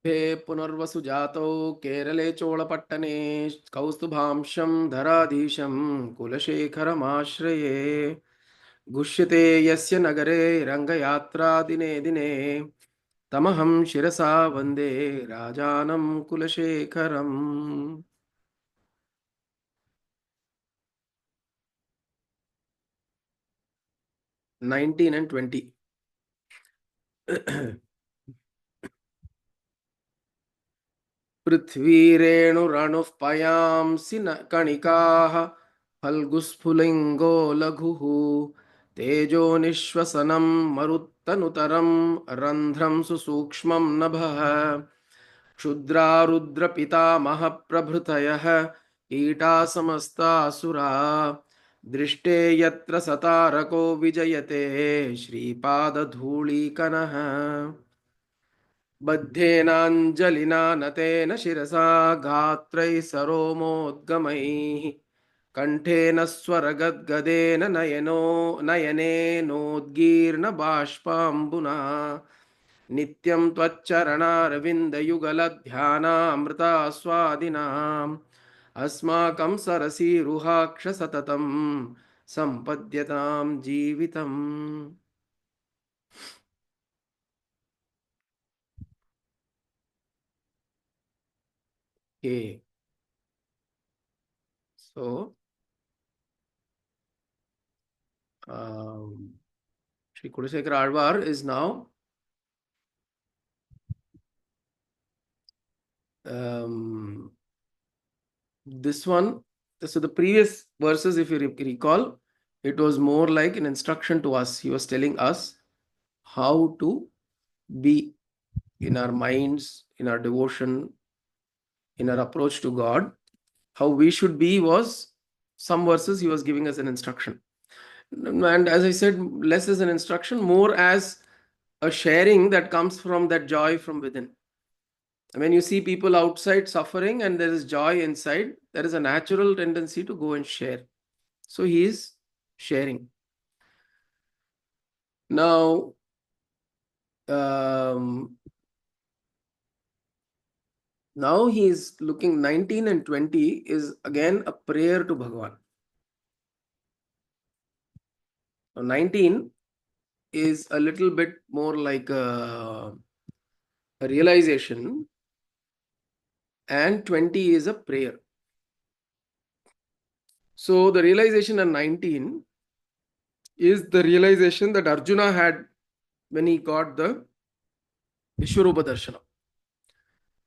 हे पुनर्वसु जातौ केरले चोळपट्टने कौस्तुभांशं धराधीशं कुलशेखरमाश्रये गुष्यते यस्य नगरे रङ्गयात्रा दिने दिने तमहं शिरसा वन्दे राजानं कुलशेखरम् 19 and 20 पृथ्वीरेणुरणुः पयांसि न कणिकाः फल्गुस्फुलिङ्गो लघुः तेजो निःश्वसनं मरुत्तनुतरं रन्ध्रं सुसूक्ष्मं नभः क्षुद्रारुद्रपितामहप्रभृतयः कीटा समस्तासुरा दृष्टे यत्र सतारको विजयते श्रीपादधूलीकनः बद्धेनाञ्जलिना नतेन शिरसा गात्रैः सरोमोद्गमैः कण्ठेन स्वरगद्गदेन नयनेनोद्गीर्णबाष्पाम्बुना नित्यं त्वच्चरणारविन्दयुगलध्यानामृतास्वादिनाम् अस्माकं सरसीरुहाक्ष सततं सम्पद्यतां जीवितम्. Okay. So, Sri Kulashekhara Alvar is now this one. So the previous verses, if you recall, it was more like an instruction to us. He was telling us how to be in our minds, in our devotion, in our approach to God. How we should be was some verses he was giving us an instruction. And as I said, less as an instruction, more as a sharing that comes from that joy from within. When you see people outside suffering and there is joy inside, there is a natural tendency to go and share. So he is sharing. Now, now he is looking 19 and 20 is again a prayer to Bhagavan. Now, 19 is a little bit more like a realization, and 20 is a prayer. So the realization in 19 is the realization that Arjuna had when he got the Vishwarupa Darshana.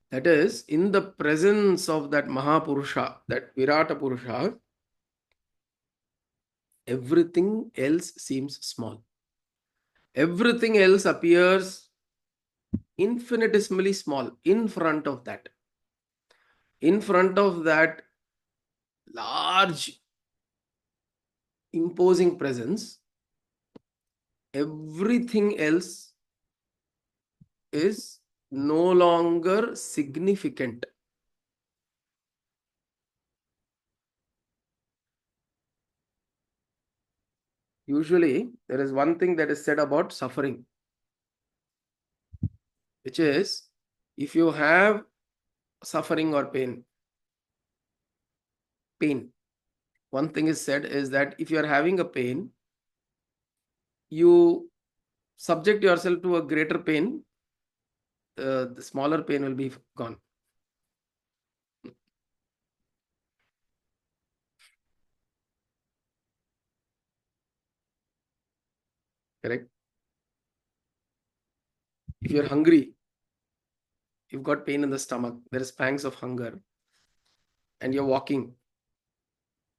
That is, in the presence of that Mahapurusha, that Virata Purusha, everything else seems small. Everything else appears infinitesimally small in front of that. In front of that large, imposing presence, everything else is no longer significant. Usually, there is one thing that is said about suffering, which is if you have suffering or pain, one thing is said is that if you are having a pain, you subject yourself to a greater pain, the smaller pain will be gone. Correct? If you're hungry, you've got pain in the stomach, there is pangs of hunger, and you're walking,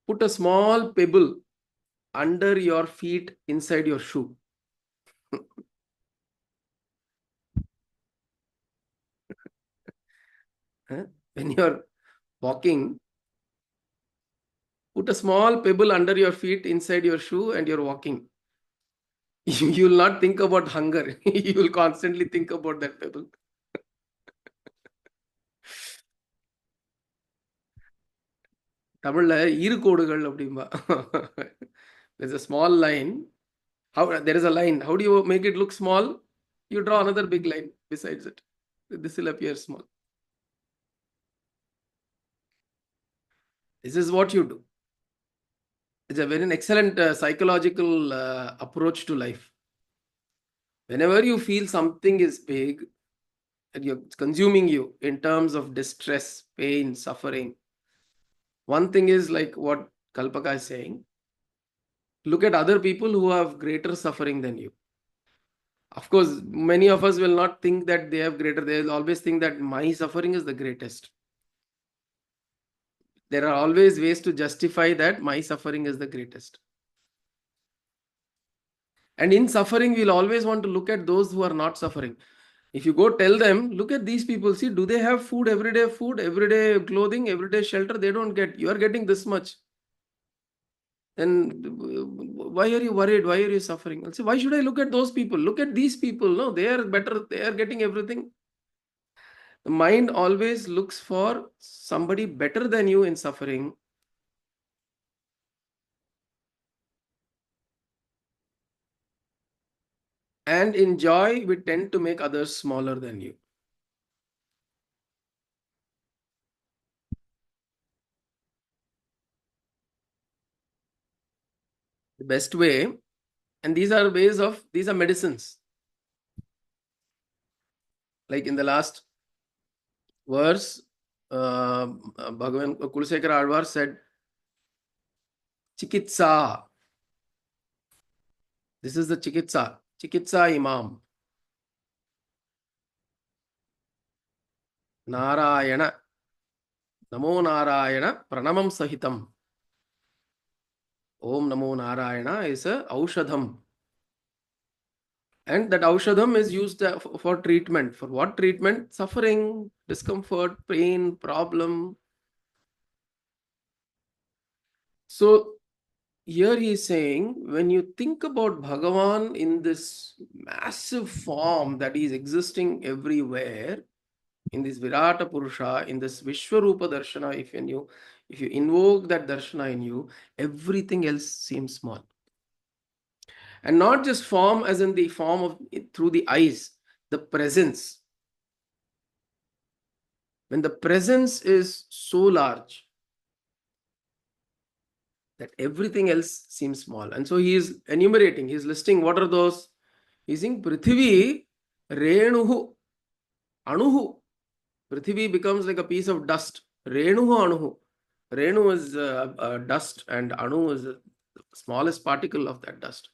put a small pebble under your feet inside your shoe. When you're walking, put a small pebble under your feet inside your shoe and you're walking. You will not think about hunger. You will constantly think about that pebble. தமிழ்ல ஈறுகோடுகள் அப்படிம்பா. There's a small line. How there is a line. How do you make it look small? You draw another big line besides it. This will appear small. This is what you do. It's a very excellent psychological approach to life. Whenever you feel something is big and you're consuming you in terms of distress, pain, suffering, one thing is like what Kalpaka is saying, look at other people who have greater suffering than you. Of course, many of us will not think that they have greater, they will always think that my suffering is the greatest. There are always ways to justify that my suffering is the greatest. And in suffering, we'll always want to look at those who are not suffering. If you go tell them, look at these people, see, do they have food, everyday clothing, everyday shelter? They don't get, you are getting this much. Then why are you worried? Why are you suffering? I'll say, why should I look at those people? Look at these people. No, they are better. They are getting everything. The mind always looks for somebody better than you in suffering. And in joy, we tend to make others smaller than you. The best way, and these are ways of, these are medicines. Like in the last verse, Bhagavan Kulasekara Alvar said, Chikitsa. This is the Chikitsa. Chikitsa Imam. Narayana. Namo Narayana. Pranamam Sahitam. Om Namo Narayana is a Aushadham. And that Aushadham is used for treatment. For what treatment? Suffering, discomfort, pain, problem. So here he is saying, when you think about Bhagavan in this massive form that is existing everywhere, in this Virata Purusha, in this Vishwarupa Darshana, if you invoke that Darshana in you, everything else seems small. And not just form as in the form of through the eyes, the presence. When the presence is so large that everything else seems small. And so he is enumerating, he is listing what are those. He's saying Prithvi, Renuhu, Anuhu. Prithvi becomes like a piece of dust. Renuhu, Anuhu. Renu is dust and Anu is the smallest particle of that dust.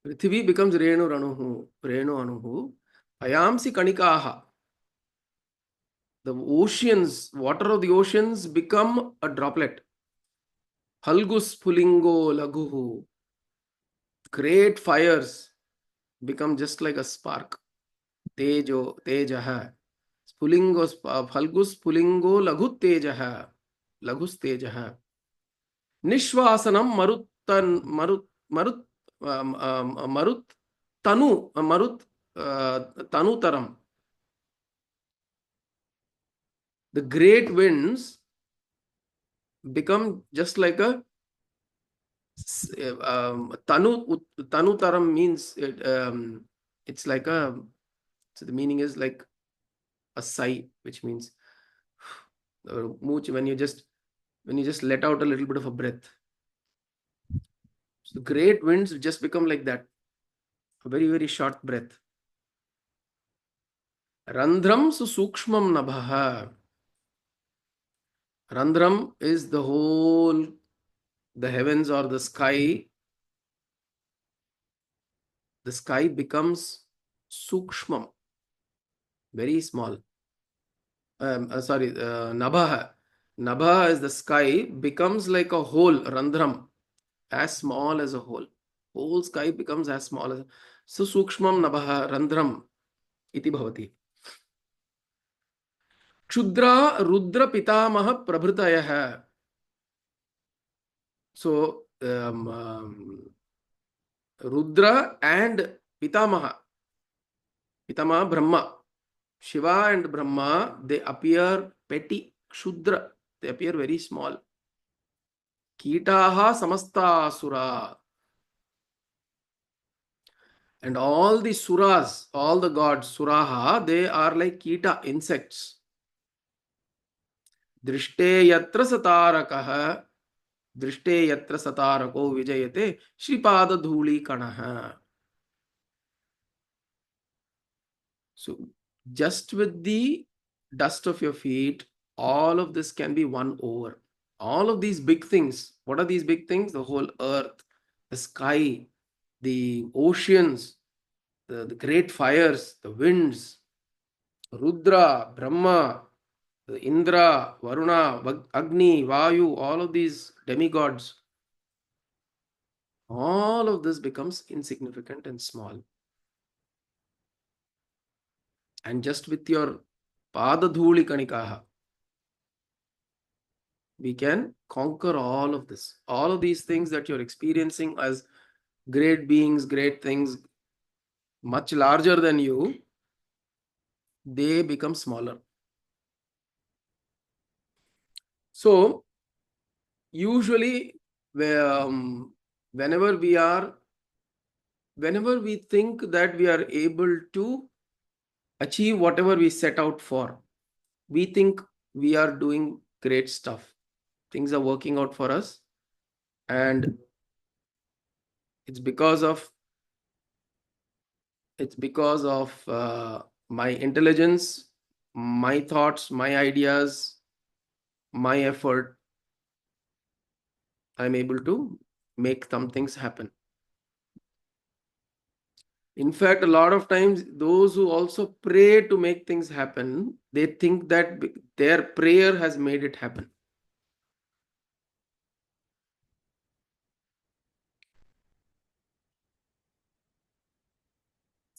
Prithvi becomes Renu Ranuhu, Renu Anuhu. Ayamsi Kanikaha. The oceans, water of the oceans become a droplet. Halgus Pulingo Laguhu. Great fires become just like a spark. Tejo, Tejaha. Spulingos, Halgus Pulingo Laghut Tejaha. Laghus Tejaha. Nishwasanam Marut Marut Tanutaram. The great winds become just like a Tanutaram means it's like a, so the meaning is like a sigh, which means when you just let out a little bit of a breath. So great winds just become like that, a very, very short breath. Randram su sukshmam nabhaha. Randram is the whole, the heavens or the sky. The sky becomes sukshmam, very small. Nabha. Nabha is the sky, becomes like a hole, Randram, as small as a hole. Whole sky becomes as small as. So Sukshmam Nabha Randram iti bhavati. Kshudra Rudra Pitamaha Prabhritayah. So Rudra and Pitamaha Brahma. Shiva and Brahma, they appear petty, Kshudra, they appear very small. Kitaha samasta asura. And all the suras, all the gods, suraha, they are like kita, insects. Drishte yatra satarakaha, drishte yatra satarako vijayate, Shripada dhuli kanaha. So just with the dust of your feet, all of this can be won over. All of these big things. What are these big things? The whole earth, the sky, the oceans, the great fires, the winds, Rudra, Brahma, the Indra, Varuna, Agni, Vayu, all of these demigods, all of this becomes insignificant and small. And just with your Padadhuli Kanikaha, we can conquer all of this. All of these things that you're experiencing as great beings, great things, much larger than you, they become smaller. So, usually, whenever we think that we are able to achieve whatever we set out for, we think we are doing great stuff. Things are working out for us, and it's because of my intelligence, my thoughts, my ideas, my effort. I'm able to make some things happen. In fact, a lot of times those who also pray to make things happen, they think that their prayer has made it happen.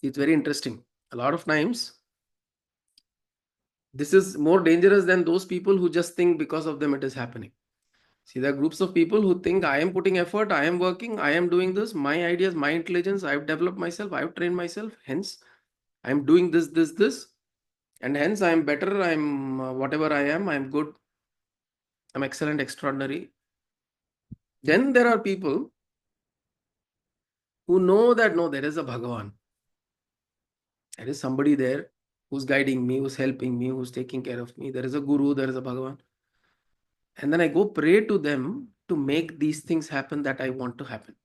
It's very interesting. A lot of times this is more dangerous than those people who just think because of them it is happening. See, there are groups of people who think I am putting effort, I am working, I am doing this, my ideas, my intelligence, I've developed myself, I've trained myself, hence I'm doing this, and hence I'm better, I'm whatever I am, I'm good, I'm excellent, extraordinary. Then there are people who know that no, there is a Bhagavan. There is somebody there who's guiding me, who's helping me, who's taking care of me. There is a Guru, there is a Bhagavan. And then I go pray to them to make these things happen that I want to happen.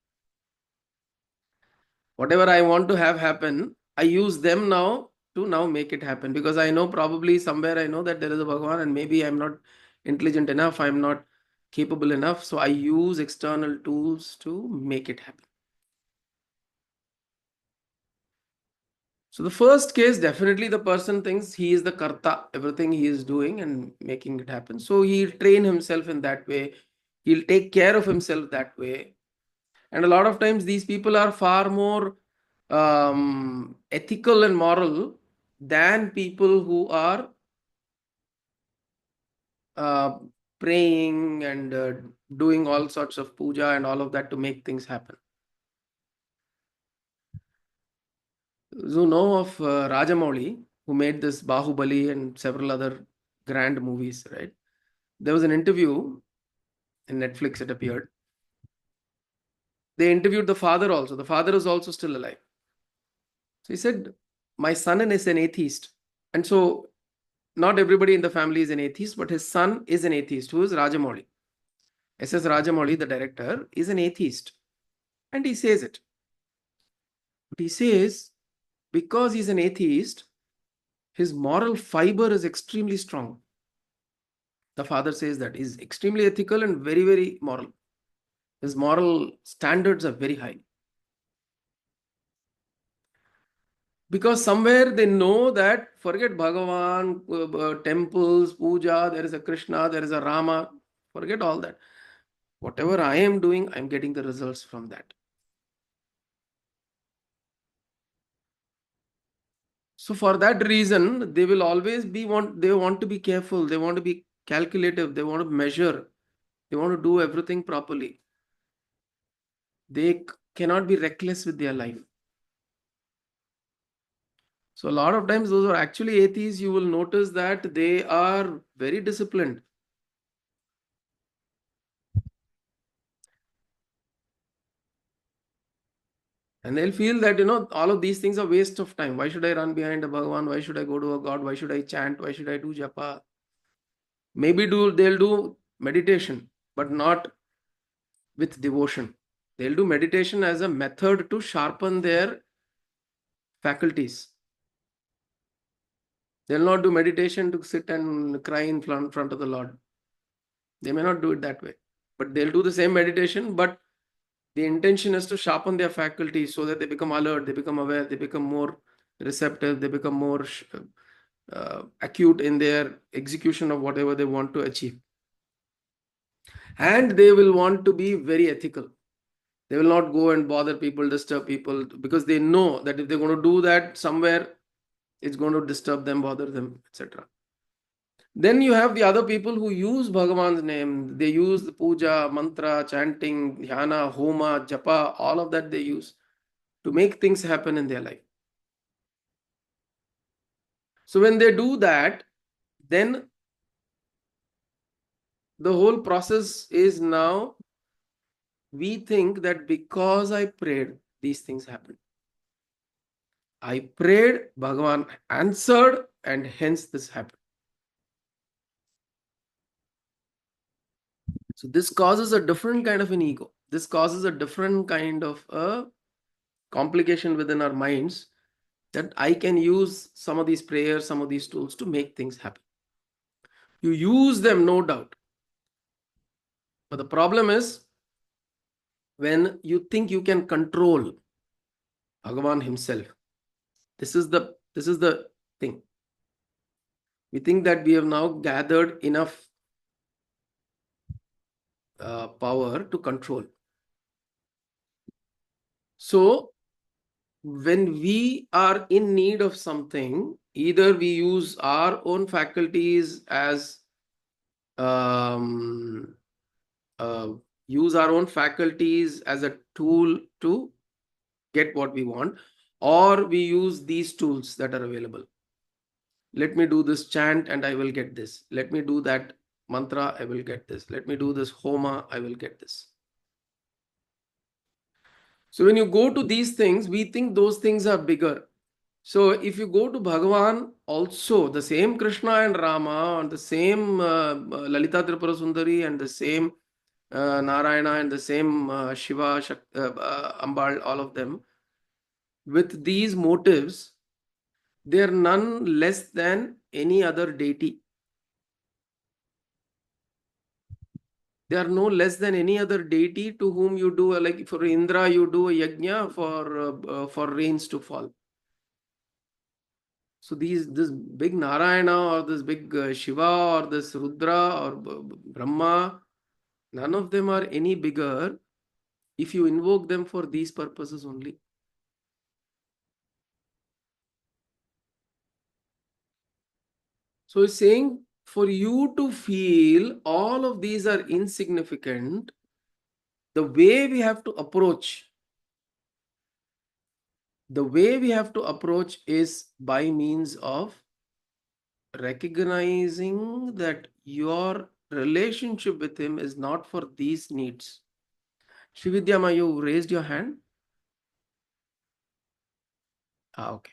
Whatever I want to have happen, I use them now to now make it happen, because I know probably somewhere I know that there is a Bhagavan and maybe I'm not intelligent enough, I'm not capable enough. So I use external tools to make it happen. So the first case, definitely the person thinks he is the karta, everything he is doing and making it happen. So he'll train himself in that way. He'll take care of himself that way. And a lot of times these people are far more ethical and moral than people who are uh, praying and doing all sorts of puja and all of that to make things happen. You know of Rajamouli, who made this Bahubali and several other grand movies, right? There was an interview in Netflix, it appeared. They interviewed the father also. The father is also still alive. So he said, my son is an atheist. And so not everybody in the family is an atheist, but his son is an atheist, who is Rajamouli. S.S. Rajamouli, the director, is an atheist. And he says it. But he says, because he's an atheist, his moral fiber is extremely strong. The father says that he's extremely ethical and very, very moral. His moral standards are very high. Because somewhere they know that forget Bhagavan, temples, puja, there is a Krishna, there is a Rama, forget all that. Whatever I am doing, I'm getting the results from that. So for that reason, they will always they want to be careful, they want to be calculative, they want to measure, they want to do everything properly. They cannot be reckless with their life. So a lot of times those who are actually atheists, you will notice that they are very disciplined. And they'll feel that, all of these things are waste of time. Why should I run behind a Bhagavan? Why should I go to a God? Why should I chant? Why should I do japa? Maybe they'll do meditation, but not with devotion. They'll do meditation as a method to sharpen their faculties. They'll not do meditation to sit and cry in front of the Lord. They may not do it that way, but they'll do the same meditation, but the intention is to sharpen their faculties so that they become alert, they become aware, they become more receptive, they become more acute in their execution of whatever they want to achieve. And they will want to be very ethical. They will not go and bother people, disturb people, because they know that if they're going to do that somewhere, it's going to disturb them, bother them, etc. Then you have the other people who use Bhagavan's name. They use the puja, mantra, chanting, dhyana, homa, japa, all of that they use to make things happen in their life. So when they do that, then the whole process is now, we think that because I prayed, these things happened. I prayed, Bhagavan answered, and hence this happened. So this causes a different kind of an ego. This causes a different kind of a complication within our minds, that I can use some of these prayers, some of these tools to make things happen. You use them, no doubt. But the problem is when you think you can control Bhagavan himself. This is the thing. We think that we have now gathered enough power to control. So when we are in need of something, either we use our own faculties as use our own faculties as a tool to get what we want, or we use these tools that are available. Let me do this chant and I will get this. Let me do that mantra, I will get this. Let me do this homa, I will get this. So when you go to these things, we think those things are bigger. So if you go to Bhagavan, also the same Krishna and Rama, and the same Lalita Tripura Sundari, and the same Narayana, and the same Shiva, Ambal, all of them, with these motives, they are none less than any other deity. They are no less than any other deity to whom you do, like for Indra, you do a yajna for rains to fall. So this big Narayana or this big Shiva or this Rudra or Brahma, none of them are any bigger if you invoke them for these purposes only. So he's saying, for you to feel all of these are insignificant, the way we have to approach is by means of recognizing that your relationship with him is not for these needs. Srividyama, you raised your hand? Okay.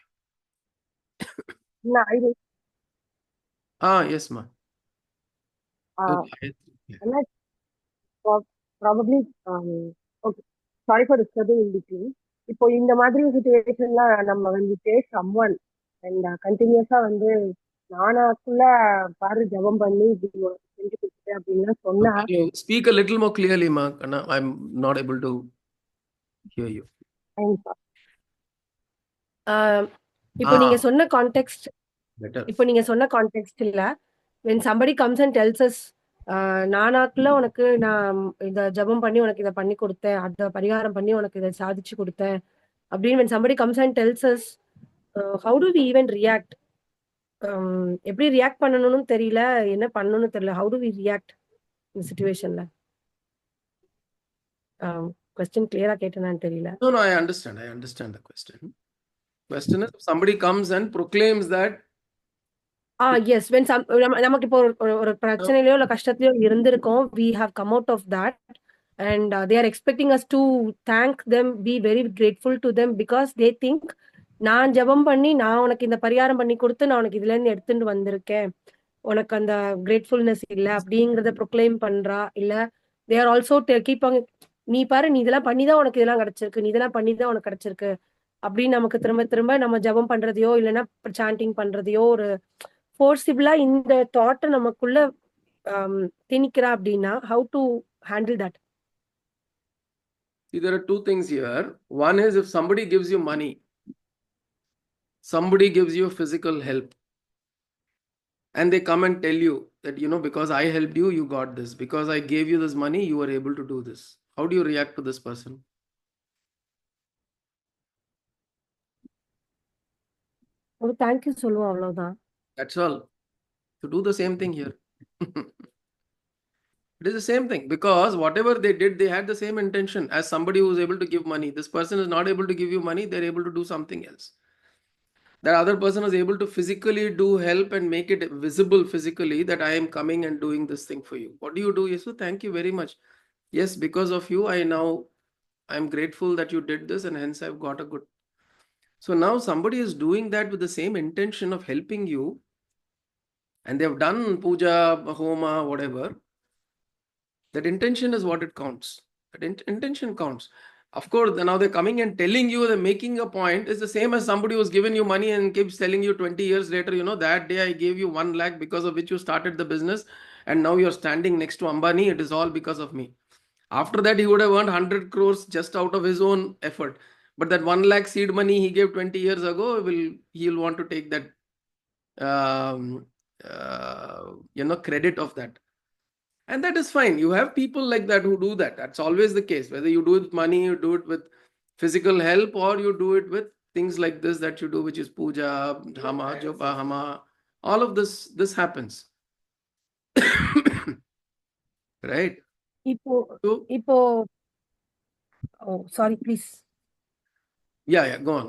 No, Yes, ma. and I probably okay. Sorry for disturbing in between. இப்போ இந்த மாதிரி சுச்சுவேஷன்ல நம்ம வந்து பேச someone and கண்டினியூஸா வந்து நானாக்குள்ள பாரு ஜபம் பண்ணி இப்படி உனக்கு செஞ்சு கொடுத்துட்டேன் அப்படின்லாம் சொன்னா Can you speak a little more clearly, ma? I'm not able to hear you. இப்போ நீங்க சொன்ன கான்டெக்ஸ்ட் Better. இப்போ நீங்க சொன்ன கான்டெக்ஸ்ட்ல when somebody comes and tells us நானாக்குள்ள உனக்கு நான் இத ஜபம் பண்ணி உனக்கு இதை பண்ணி கொடுத்தேன், அத பரிகாரம் பண்ணி உனக்கு இதை சாதிச்சு கொடுத்தேன் அப்படின்னு when somebody comes and tells us, how do we even react? எப்படி ரியாக்ட் பண்ணணும்னு தெரியல, என்ன பண்ணணும்னு தெரியல. how do we react இந்த சிச்சுவேஷன்ல? கொஸ்டின் கிளியரா கேட்டேனான்னு தெரியல. No, I understand the question. Question is, somebody comes and proclaims that yes, when நமக்கு இப்போ ஒரு பிரச்சனையிலயோ இல்ல கஷ்டத்திலயோ இருந்திருக்கோம், we have come out of that, and they are expecting us to thank them, be very grateful to them, because they think நான் ஜெபம் பண்ணி நான் உனக்கு இந்த பரிகாரம் பண்ணி கொடுத்து நான் உனக்கு இதுல இருந்து எடுத்துட்டு வந்திருக்கேன், உனக்கு அந்த கிரேட்ஃபுல்னஸ் இல்ல அப்படிங்கறத ப்ரொக்ளைம் பண்றா. இல்ல தே ஆர் ஆல்சோ கீப்பாங்க, நீ பாரு நீ இதெல்லாம் பண்ணிதான் உனக்கு இதெல்லாம் கிடைச்சிருக்கு, நீ இதெல்லாம் பண்ணிதான் உனக்கு கிடைச்சிருக்கு அப்படின்னு நமக்கு திரும்ப திரும்ப நம்ம ஜெபம் பண்றதையோ இல்லைன்னா சாண்டிங் பண்றதையோ ஒரு ஃபோர்சிபிளா இந்த தாட்டை நமக்குள்ள திணிக்கிறா அப்படின்னா, how to handle that? See, there are two things here. One is, if somebody gives you money, somebody gives you physical help, and they come and tell you that, because I helped you, you got this. Because I gave you this money, you were able to do this. How do you react to this person? ஒரு thank you சொல்லுவோம், அவ்வளவுதான். That's all. To do the same thing here. It is the same thing, because whatever they did, they had the same intention as somebody who is able to give money. This person is not able to give you money, they're able to do something else. That other person is able to physically do help and make it visible physically that I am coming and doing this thing for you. What do you do? Yesu, thank you very much. Yes, because of you, I'm grateful that you did this, and hence I've got a good. So now somebody is doing that with the same intention of helping you, and they've done puja, homa, whatever. That intention is what it counts. That intention counts. Of course, now they're coming and telling you, they're making a point. It's the same as somebody who's given you money and keeps telling you 20 years later, that day I gave you 1 lakh because of which you started the business, and now you're standing next to Ambani. It is all because of me. After that, he would have earned 100 crores just out of his own effort. But that 1 lakh seed money he gave 20 years ago, he'll want to take that, credit of that. And that is fine. You have people like that who do that. That's always the case. Whether you do it with money, you do it with physical help, or you do it with things like this that you do, which is puja, hama, jopa, hama. All of this happens. Right? இப்போ So, இப்போ sorry please. yeah, go on.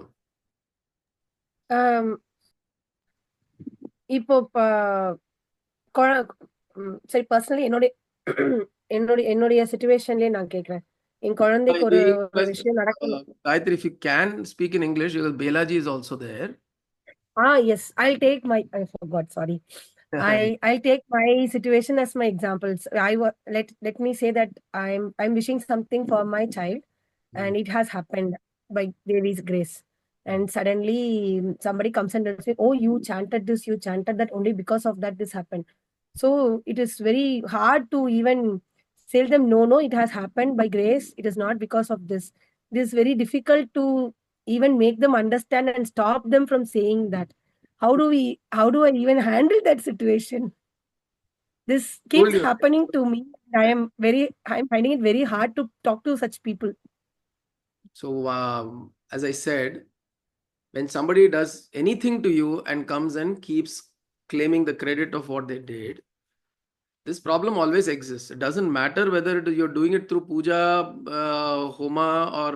இப்போ சரி, personally என்னுடைய என்னுடைய சிச்சுவேஷன்லயே நான் கேக்குறேன். என் குழந்தைக்கு ஒரு விஷயம் நடக்கணும். Gayatri, if you can speak in English, because Belaji is also there. Yes, I'll take my, I forgot, sorry. I'll take my situation as my examples. Let me say that I'm wishing something for my child, and it has happened by Devi's grace. And suddenly somebody comes and tells me, "Oh, you chanted this, you chanted that. Only because of that this happened." So it is very hard to even tell them, no, no, it has happened by grace. It is not because of this. It is very difficult to even make them understand and stop them from saying that. How do I even handle that situation? This Told keeps you. happening to me. I'm finding it very hard to talk to such people. So, as I said, when somebody does anything to you and comes and keeps claiming the credit of what they did, this problem always exists. It doesn't matter whether you're doing it through puja, homa, or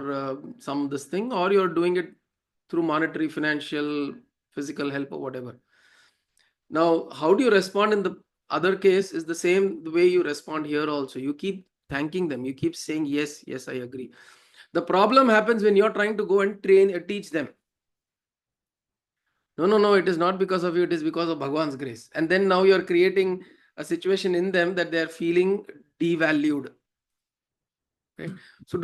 some this thing, or you're doing it through monetary, financial, physical help, or whatever. Now, how do you respond in the other case is the same the way you respond here also. You keep thanking them. You keep saying, yes, yes, I agree. The problem happens when you're trying to go and teach them. No, no, no, it is not because of you, it is because of Bhagwan's grace. And then now you're creating a situation in them that they're feeling devalued. Okay? So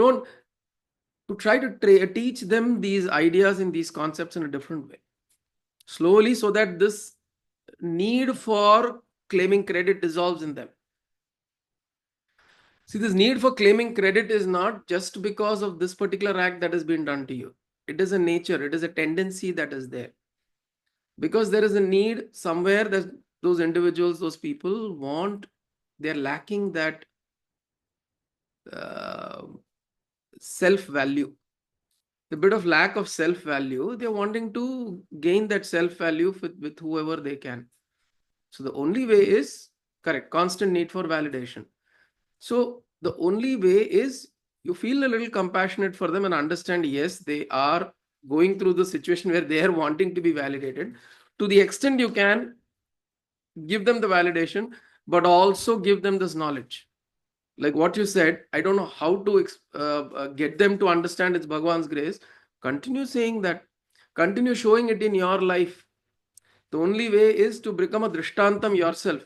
try to teach them these ideas and these concepts in a different way. Slowly, so that this need for claiming credit dissolves in them. See, this need for claiming credit is not just because of this particular act that has been done to you. It is a nature, it is a tendency that is there. Because there is a need somewhere that those individuals, those people they're lacking that self-value. The bit of lack of self-value, they're wanting to gain that self-value with whoever they can. So the only way is, correct, constant need for validation. So the only way is you feel a little compassionate for them and understand, yes, they are going through the situation where they are wanting to be validated. To the extent you can, give them the validation, but also give them this knowledge. like what you said, I don't know how to get them to understand it's Bhagwan's grace. Continue saying that. Continue showing it in your life. The only way is to become a drishtantam yourself.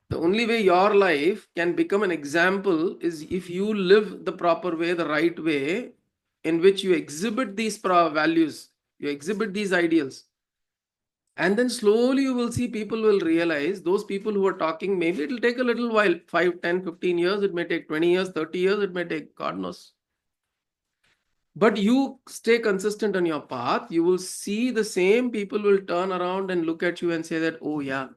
The only way your life can become an example is if you live the proper way, the right way, in which you exhibit these values, you exhibit these ideals. And then slowly you will see people will realize, those people who are talking, maybe it will take a little while, 5, 10, 15 years, it may take 20 years, 30 years, it may take, God knows. But you stay consistent on your path, you will see the same people will turn around and look at you and say that, oh yeah.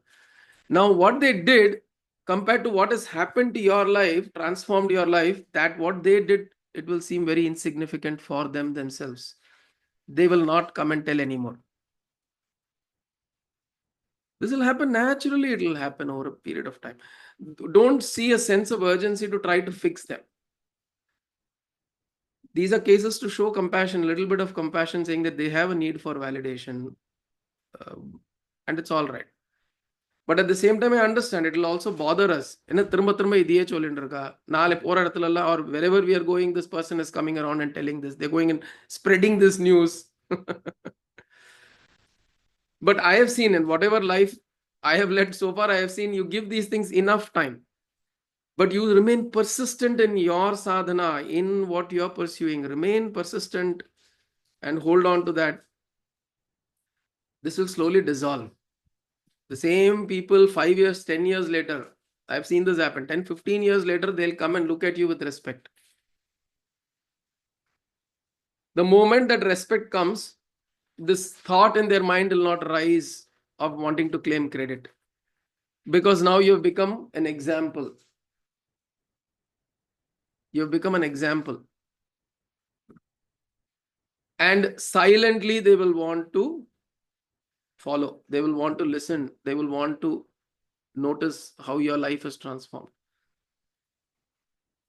Now what they did compared to what has happened to your life, transformed your life, that what they did, it will seem very insignificant for them themselves. They will not come and tell anymore. This will happen naturally. It will happen over a period of time. Don't see a sense of urgency to try to fix them. These are cases to show compassion, a little bit of compassion, saying that they have a need for validation, and it's all right. But at the same time, I understand it will also bother us. Or wherever we are going, this person is coming around and telling this. They're going and spreading this news. But I have seen in whatever life I have led so far, I have seen you give these things enough time. But you remain persistent in your sadhana, in what you are pursuing. Remain persistent and hold on to that. This will slowly dissolve. The same people 5 years, 10 years later, I've seen this happen. 10, 15 years later, they'll come and look at you with respect. The moment that respect comes, this thought in their mind will not rise of wanting to claim credit. Because now you've become an example. You've become an example. And silently they will want to follow. They will want to listen. They will want to notice how your life is transformed.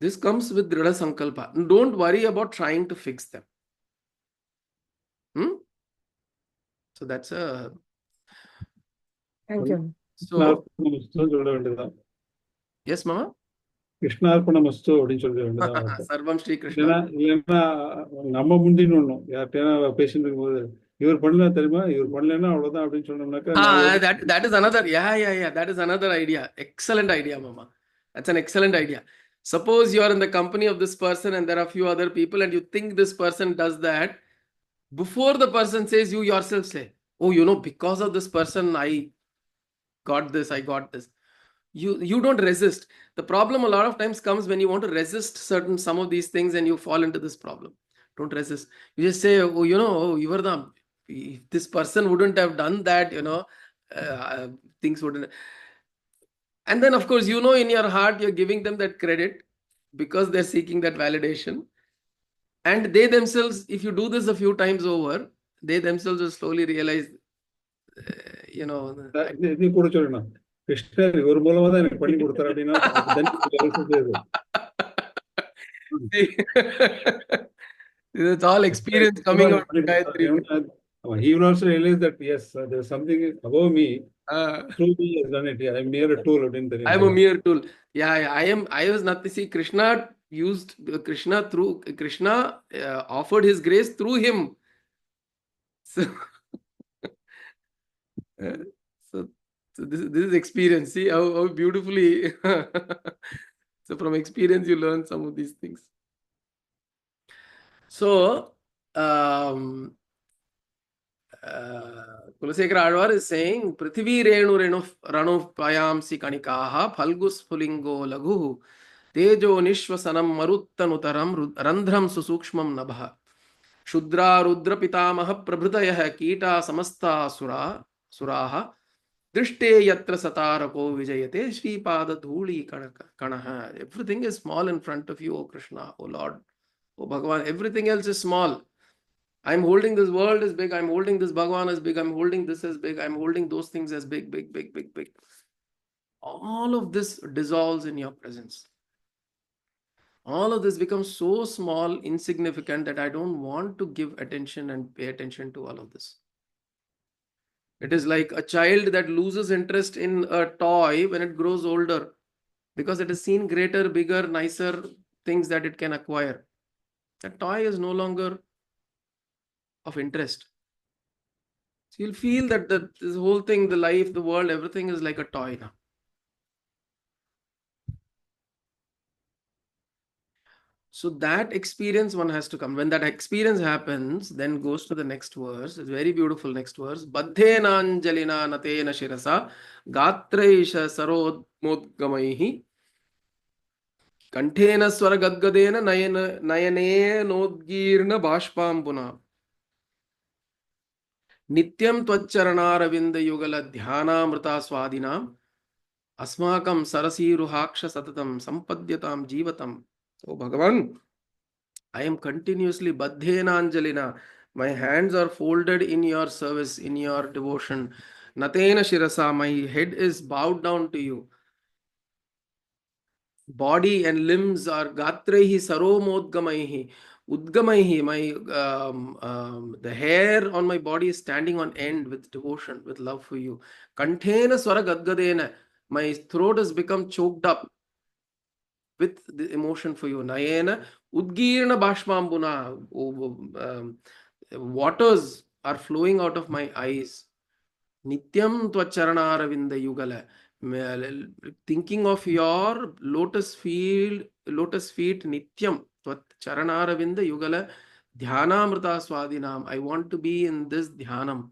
This comes with Dhrida Sankalpa. Don't worry about trying to fix them. So that's a... Thank you. So, yes, Mama? கிருஷ்ணார்ப்பணமஸ்து அப்படின்னு சொல்ல வேண்டியதான். Sarvam Shri Krishna. இல்லைன்னா நம்ம முந்தின்னு ஒண்ணும் யார்கிட்டயா பேசிட்டு இருக்கும்போது இவர் பண்ணல தெரியுமா, இவர் பண்ணலன்னா அவ்வளவுதான் அப்படின்னு சொன்னோம்னாக்கா that is another, that is another idea. Excellent idea, Mama. That's an excellent idea. Suppose you are in the company of this person and there are a few other people and you think this person does that. Before the person says, you yourself say, oh, because of this person, I got this. You don't resist. The problem a lot of times comes when you want to resist some of these things and you fall into this problem. Don't resist. You just say, oh, you were the, if this person wouldn't have done that, things wouldn't. And then, of course, in your heart, you're giving them that credit because they're seeking that validation. And they themselves, if you do this a few times over, they themselves will slowly realize, நீ கூட சொல்லணும், கிருஷ்ணர் இவர் மூலமா தான் எனக்கு பண்ணி கொடுத்தாரு அப்படின்னா it's all experience coming out of Gayatri. He will also realize that yes, there is something above me. Through me has done it. I am mere a tool. I am a mere tool. I was not. See, Krishna offered his grace through him. So this is experience. See how beautifully. So from experience you learn some of these things. So Kulasekara Alvar is saying, Prithvi renu payamsi kanikaha phalgus phulingo laghu tejo nishwasanam maruttanutaram randhram susukshmam nabha shudra rudra pitamaha prabhutayah kita samasta suraha drishte yatra satarako vijayate shripada dhuli kanaha. Everything is small in front of you, O Krishna, O Lord, O Bhagavan. Everything else is small. I'm holding this world as big. I'm holding this Bhagavan as big. I'm holding this as big. I'm holding those things as big. All of this dissolves in your presence. All of this becomes so small, insignificant that I don't want to give attention and pay attention to all of this. It is like a child that loses interest in a toy when it grows older. because it has seen greater, bigger, nicer things that it can acquire. That toy is no longer of interest. So you'll feel that this whole thing, the life, the world, everything is like a toy now. So that experience one has to come. When that experience happens, then goes to the next verse. It's very beautiful next verse. Baddhena anjalina natena shirasa gatraisha sarodmodgamaihi kanthena swara gadgadena nayane nodgirna bashpambuna nityam tvacharanaravindha yugala dhyanamrita swadinam asmakam sarasiruhaksha satatam sampadyatam jivatam. Oh Bhagavan, I am continuously baddhena anjalina. My hands are folded in your service, in your devotion. Natena shirasa, my head is bowed down to you. Body and limbs are gatrehi saromodgamaihi. Udgamaihi, the hair on my body is standing on end with devotion, with love for you. Kanthena swara gadgadena, my throat has become choked up with the emotion for you. Nayena udgirna bashmambuna, waters are flowing out of my eyes. Nityam tvacharanaaravinda yugala, thinking of your lotus feet nityam tvacharanaaravinda yugala dhyanamrita swadinam. I want to be in this dhyanam.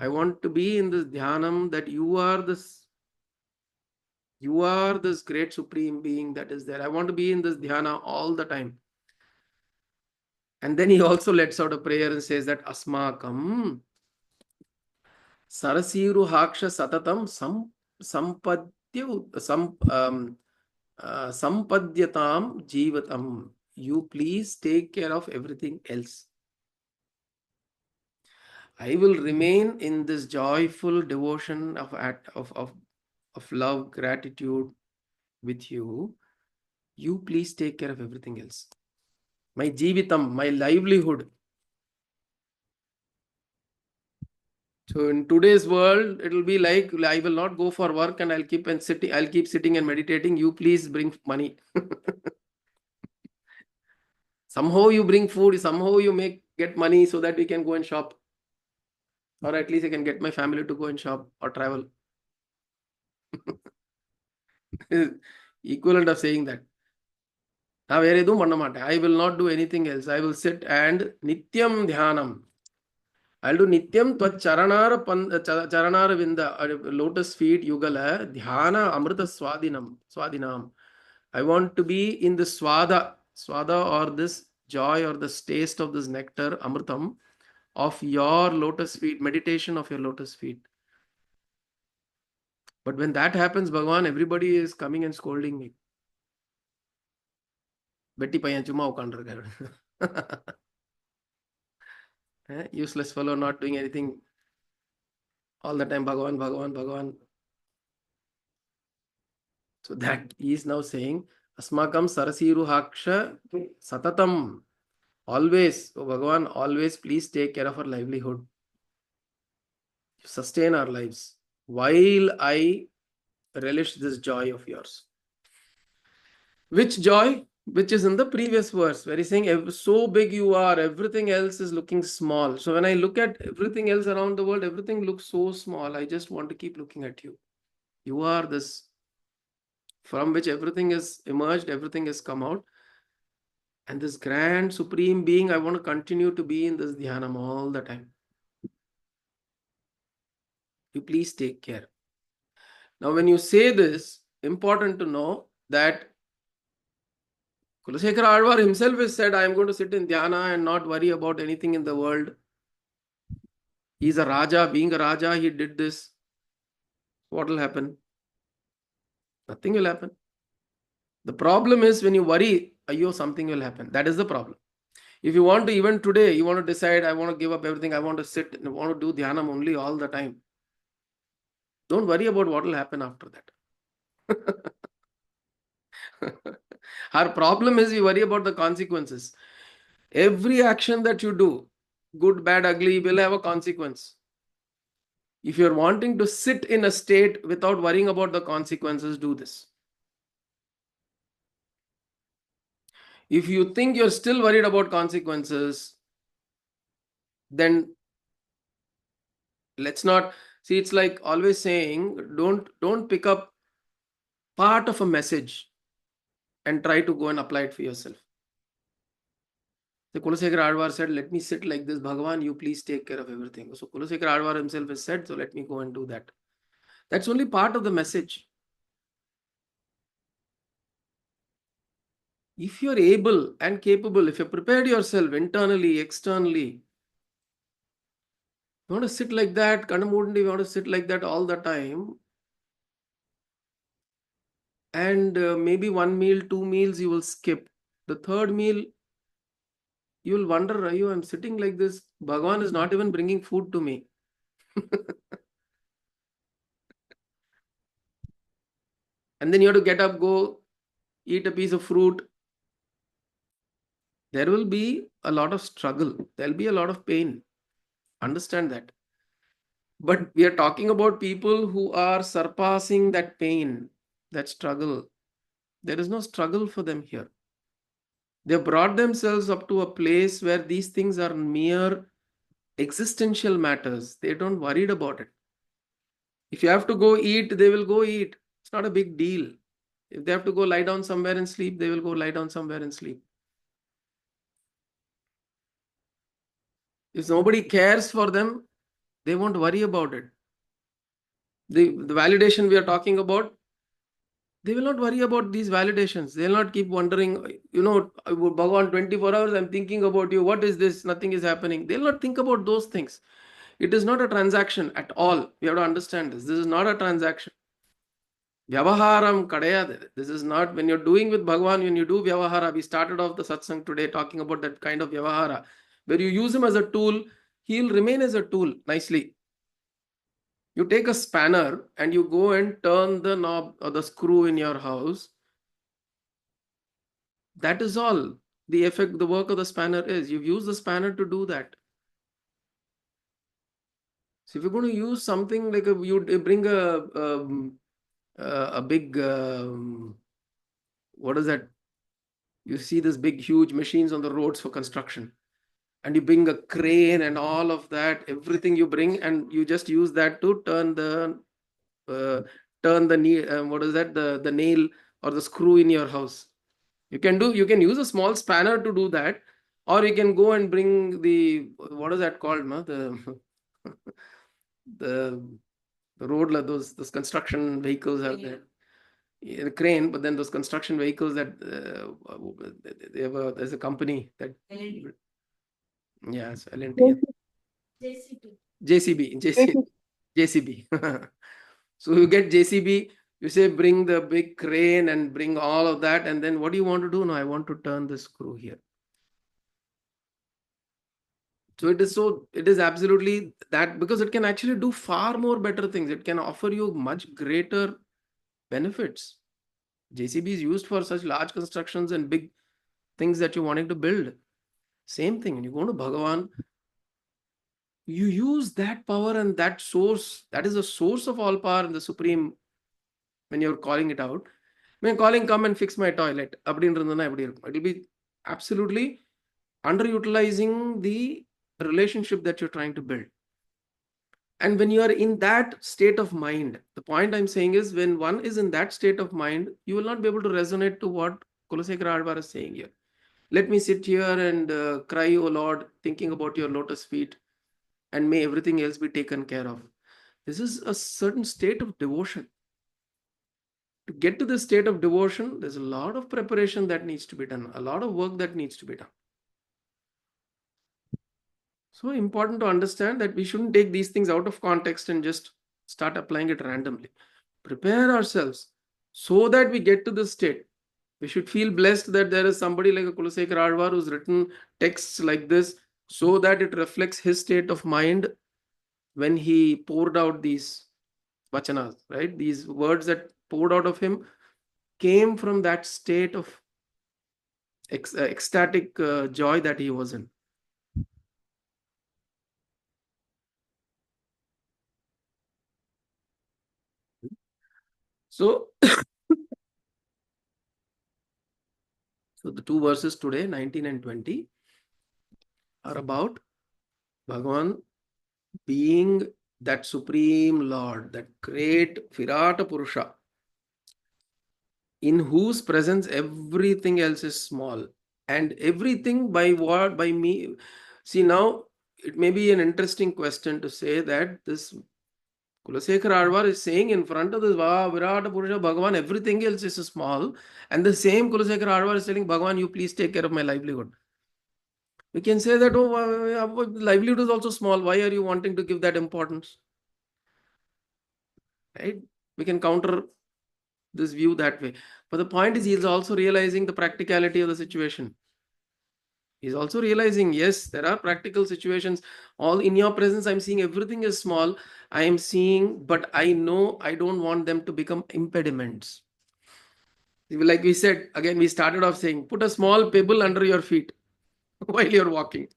I want to be in this dhyanam that you are this great supreme being that is there. I want to be in this dhyana all the time. And then he also lets out a prayer and says that asmakam sarasiru haksha satatam sampadyatam jivatam. You please take care of everything else. I will remain in this joyful devotion of love, gratitude with you. You please take care of everything else. My jivitam, my livelihood. So in today's world, it will be like I will not go for work and I'll keep sitting and meditating. You please bring money. Somehow you bring food, somehow you get money so that we can go and shop. Or at least I can get my family to go and shop or travel. Equivalent of saying that. I will not do anything else. I will sit and nityam dhyanam. I'll do nityam charanara vinda, lotus feet yugala dhyana amrita swadinam. I want to be in the swada or this joy or this taste of this nectar amritam of your lotus feet, meditation of your lotus feet. But when that happens, Bhagavan, everybody is coming and scolding me. Betty payan chuma ukandirukkaru. Useless fellow, not doing anything. All the time, Bhagavan. So that he is now saying, Asmakam sarasiru haksha satatam. Always, oh Bhagavan, always please take care of our livelihood. Sustain our lives while I relish this joy of yours. Which joy? Which is in the previous verse where he's saying, so big you are, everything else is looking small. So when I look at everything else around the world, everything looks so small. I just want to keep looking at you. You are this from which everything is emerged, everything has come out. And this grand supreme being, I want to continue to be in this dhyanam all the time. You please take care. Now, when you say this, important to know that Kulasekara Alvar himself has said, I am going to sit in dhyana and not worry about anything in the world. He's a Raja. Being a Raja, he did this. What will happen? Nothing will happen. The problem is when you worry, something will happen. That is the problem. If you want to, even today, you want to decide, I want to give up everything, I want to sit, I want to do dhyanam only all the time. Don't worry about what will happen after that. Our problem is we worry about the consequences. Every action that you do, good, bad, ugly, will have a consequence. If you're wanting to sit in a state without worrying about the consequences, do this. If you think you're still worried about consequences, then let's not see. It's like always saying, don't pick up part of a message and try to go and apply it for yourself. The Kulasekara Alvar said, let me sit like this, Bhagavan, you please take care of everything. So Kulasekara Alvar himself has said, so let me go and do that. That's only part of the message. If you're able and capable, if you're prepared yourself internally, externally, you want to sit like that, Kandamundi, you want to sit like that all the time, and maybe one meal, 2 meals you will skip. The third meal, you will wonder, Ayo, I'm sitting like this. Bhagavan is not even bringing food to me. And then you have to get up, go eat a piece of fruit. There will be a lot of struggle. There'll be a lot of pain. Understand that. But we are talking about people who are surpassing that pain, that struggle. There is no struggle for them here. They brought themselves up to a place where these things are mere existential matters. They don't worried about it. If you have to go eat, they will go eat. It's not a big deal. If they have to go lie down somewhere and sleep, they will go lie down somewhere and sleep. If nobody cares for them, they won't worry about it. The validation we are talking about, they will not worry about these validations. They will not keep wondering, Bhagavan, 24 hours, I'm thinking about you. What is this? Nothing is happening. They will not think about those things. It is not a transaction at all. We have to understand this. This is not a transaction. Vyavaharam kadayad. This is not, when you're doing with Bhagavan, when you do Vyavahara, we started off the satsang today talking about that kind of Vyavahara, where you use him as a tool, he'll remain as a tool nicely. You take a spanner and you go and turn the knob or the screw in your house. That is all the effect, the work of the spanner is. You've used the spanner to do that. So if you're going to use something like you bring a big, what is that? You see this big, huge machines on the roads for construction, and you bring a crane and all of that, everything you bring, and you just use that to turn the what is that? The nail or the screw in your house. You can use a small spanner to do that, or you can go and bring the, what is that called, no? The the road, those construction vehicles are there. Yeah, crane, but then those construction vehicles that there's a company that, yes, L&T, JCB, JCB. So you get JCB, you say bring the big crane and bring all of that, and then what do you want to do? No, I want to turn the screw here. So it is absolutely that, because it can actually do far more better things. It can offer you much greater benefits. JCB is used for such large constructions and big things that you're wanting to build. Same thing. When you go to Bhagavan, you use that power and that source. That is the source of all power and the supreme. When you're calling it out, when calling, come and fix my toilet, it will be absolutely underutilizing the relationship that you're trying to build. And when you are in that state of mind, the point I'm saying is, when one is in that state of mind, you will not be able to resonate to what Kulasekara Alvar is saying here. Let me sit here and cry, O Lord, thinking about your lotus feet, and may everything else be taken care of. This is a certain state of devotion. To get to this state of devotion, there's a lot of preparation that needs to be done, a lot of work that needs to be done. So important to understand that we shouldn't take these things out of context and just start applying it randomly. Prepare ourselves so that we get to this state. We should feel blessed that there is somebody like a Kulasekara Alvar who's written texts like this, so that it reflects his state of mind when he poured out these vachanas, right? These words that poured out of him came from that state of ecstatic joy that he was in. So, So the two verses today, 19 and 20, are about Bhagavan being that Supreme Lord, that great Virata Purusha, in whose presence everything else is small. And everything by what? By me. See, now it may be an interesting question to say that this Kulasekhar Alvar is saying in front of this Virata Purusha, Bhagavan, everything else is small. And the same Kulasekhar Alvar is telling Bhagavan, you please take care of my livelihood. We can say that, oh, livelihood is also small. Why are you wanting to give that importance? Right? We can counter this view that way. But the point is, he is also realizing the practicality of the situation. He's also realizing, yes, there are practical situations. All in your presence, I'm seeing everything is small. I am seeing, but I know I don't want them to become impediments. Like we said, again, we started off saying, put a small pebble under your feet while you're walking.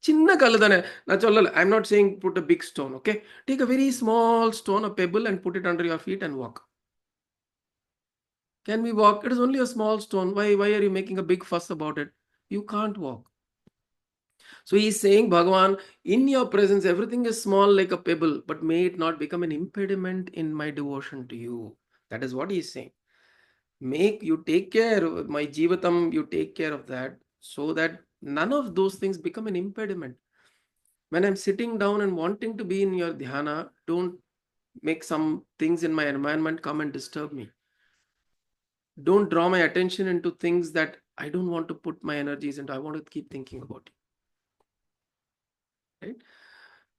Chinna kalladane. I'm not saying put a big stone, okay? Take a very small stone, a pebble, and put it under your feet and walk. Can we walk? It is only a small stone. Why are you making a big fuss about it? You can't walk. So he's saying, Bhagavan, in your presence, everything is small like a pebble, but may it not become an impediment in my devotion to you. That is what he's saying. You take care of my jivatam, you take care of that, so that none of those things become an impediment. When I'm sitting down and wanting to be in your dhyana, don't make some things in my environment come and disturb me. Don't draw my attention into things that I don't want to put my energies into. I want to keep thinking about it. Right?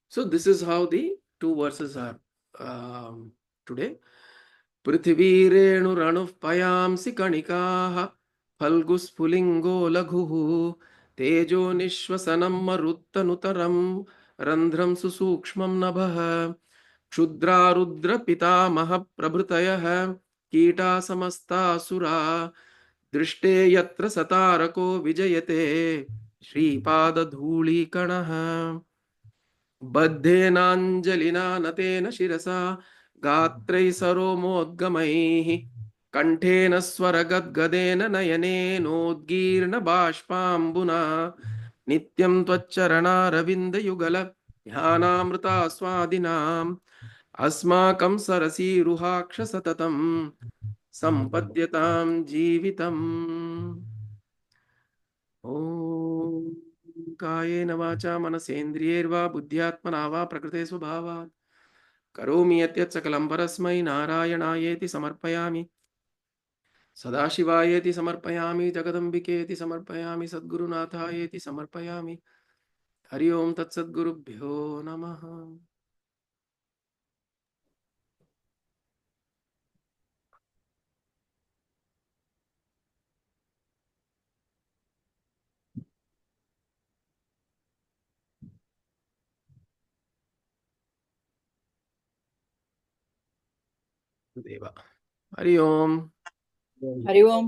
So this is how the two verses are today. पृथिवीरेणुरणुः पयांसि कणिकाः फल्गुस्फुलिङ्गो लघुः तेजो निःश्वसनं मरुत्तनुतरं रन्ध्रं सुसूक्ष्मं नभः क्षुद्रारुद्रपितामहः प्रभृतयः कीटा समस्तासुरा दृष्टे यत्र सतारको विजयते श्रीपादधूलीकणः बद्धेनाञ्जलिना नतेन शिरसा गात्रैः सरोमोद्गमैः कण्ठेन स्वरगद्गदेन नयनेनोद्गीर्ण बाष्पाम्बुना नित्यं त्वच्चरणारविन्दयुगल ध्यानामृतास्वादिनाम् अस्माकं सरसीरुहाक्ष सततं सम्पद्यतां जीवितम् ॐ कायेन वाचा मनसेन्द्रियैर्वा बुद्ध्यात्मना वा प्रकृते स्वभावात् करोमि यत् सकलं परस्मै नारायणायेति समर्पयामि सदाशिवायेति समर्पयामि जगदम्बिकेति समर्पयामि सद्गुरुनाथायेति समर्पयामि हरि ओम तत्सद्गुरुभ्यो नमः देवा हरि ओम हरि ओम।